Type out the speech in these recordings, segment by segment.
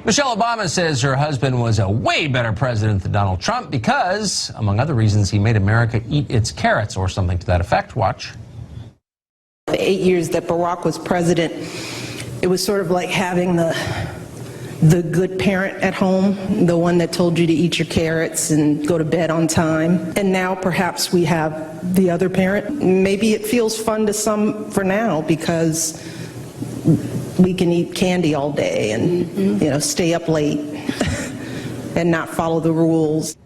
Michelle Obama says her husband was a way better president than Donald Trump because, among other reasons, he made America eat its carrots or something to that effect. Watch. The 8 years that Barack was president, it was sort of like having the good parent at home, the one that told you to eat your carrots and go to bed on time. And now perhaps we have the other parent. Maybe it feels fun to some for now because we can eat candy all day and, you know, stay up late and not follow the rules.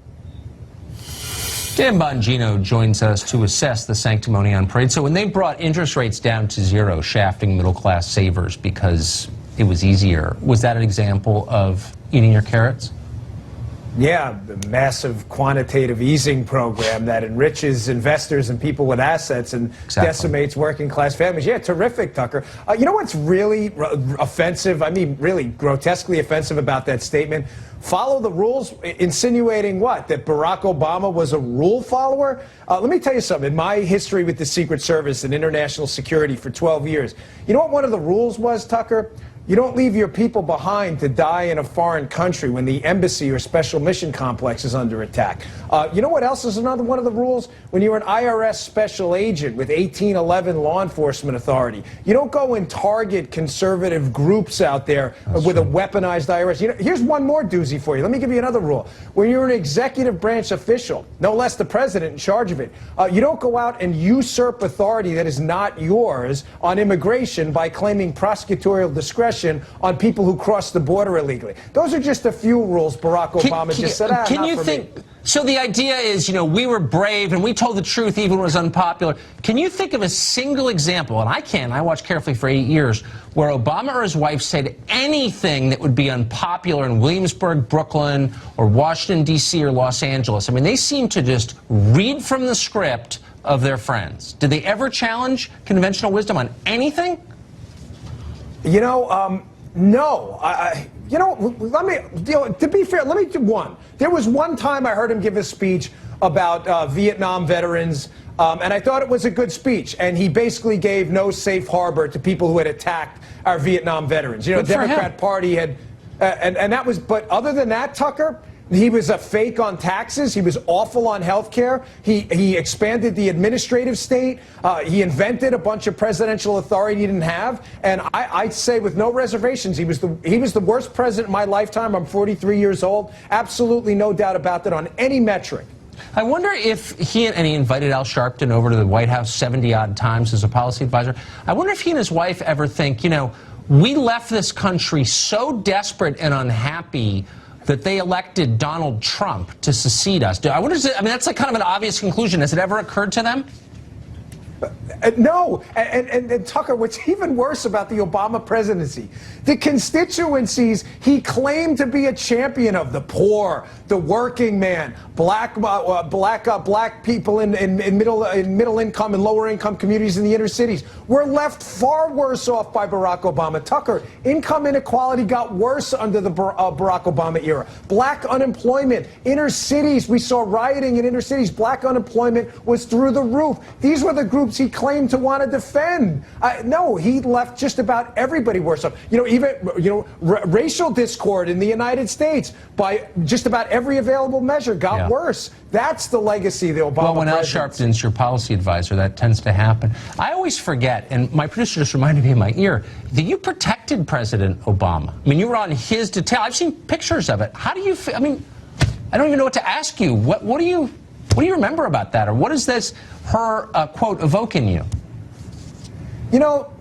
Dan Bongino joins us to assess the Sanctimonious parade. So when they brought interest rates down to zero, shafting middle-class savers because it was easier, was that an example of eating your carrots? Yeah, the massive quantitative easing program that enriches investors and people with assets and decimates working-class families. Yeah, terrific, Tucker. You know what's really offensive, I mean really grotesquely offensive about that statement? Follow the rules, insinuating what? That Barack Obama was a rule follower? Let me tell you something. In my history with the Secret Service and international security for 12 years, you know what one of the rules was, Tucker? You don't leave your people behind to die in a foreign country when the embassy or special mission complex is under attack. You know what else is another one of the rules? When you're an IRS special agent with 1811 law enforcement authority, you don't go and target conservative groups out there with a weaponized IRS. You know, here's one more doozy for you. Let me give you another rule. When you're an executive branch official, no less the president in charge of it, you don't go out and usurp authority that is not yours on immigration by claiming prosecutorial discretion on people who cross the border illegally. Those are just a few rules Barack Obama just said, can you think, so the idea is, you know, we were brave and we told the truth even when it was unpopular. Can you think of a single example, and I watched carefully for 8 years, where Obama or his wife said anything that would be unpopular in Williamsburg, Brooklyn, or Washington, D.C., or Los Angeles? I mean, they seem to just read from the script of their friends. Did they ever challenge conventional wisdom on anything? You know, no. You know, to be fair, let me do one. There was one time I heard him give a speech about Vietnam veterans, and I thought it was a good speech. And he basically gave no safe harbor to people who had attacked our Vietnam veterans. You know, the Democrat Party had, and that was, but other than that, Tucker, he was a fake on taxes. He was awful on health care. He expanded the administrative state. He invented a bunch of presidential authority he didn't have. And I say with no reservations, he was the worst president in my lifetime. I'm 43 years old. Absolutely no doubt about that on any metric. I wonder if he invited Al Sharpton over to the White House 70-odd times as a policy advisor. I wonder if he and his wife ever think, you know, we left this country so desperate and unhappy that they elected Donald Trump to succeed us. I wonder, I mean, that's like kind of an obvious conclusion. Has it ever occurred to them? No, and Tucker, what's even worse about the Obama presidency, the constituencies he claimed to be a champion of, the poor, the working man, black people in middle income and lower income communities in the inner cities, were left far worse off by Barack Obama. Tucker, income inequality got worse under the Barack Obama era. Black unemployment, inner cities, we saw rioting in inner cities. Black unemployment was through the roof. These were the groups he claimed to want to defend. No, he left just about everybody worse off. You know, even racial discord in the United States by just about every available measure got worse. That's the legacy of the Obama Well, when Al Sharpton's your policy advisor, that tends to happen. I always forget, and my producer just reminded me in my ear, that you protected President Obama. I mean, you were on his detail. I've seen pictures of it. How do you feel? I mean, I don't even know what to ask you. What do you remember about that? Or what is this, her, quote, evoke in you? You know,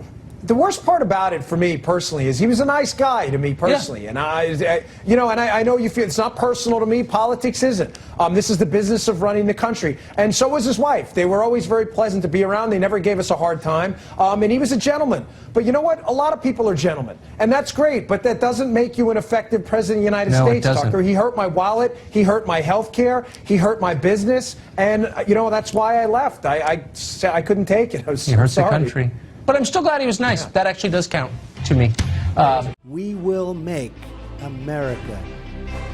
the worst part about it for me personally is he was a nice guy to me personally. Yeah. And I know you feel it's not personal to me. Politics isn't. This is the business of running the country. And so was his wife. They were always very pleasant to be around. They never gave us a hard time. And he was a gentleman. But you know what? A lot of people are gentlemen. And that's great. But that doesn't make you an effective president of the United States, Tucker. He hurt my wallet. He hurt my health care. He hurt my business. And, you know, that's why I left. I couldn't take it. I was so sorry. He hurt the country. But I'm still glad he was nice. Yeah. That actually does count to me. We will make America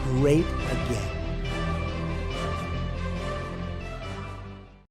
great again.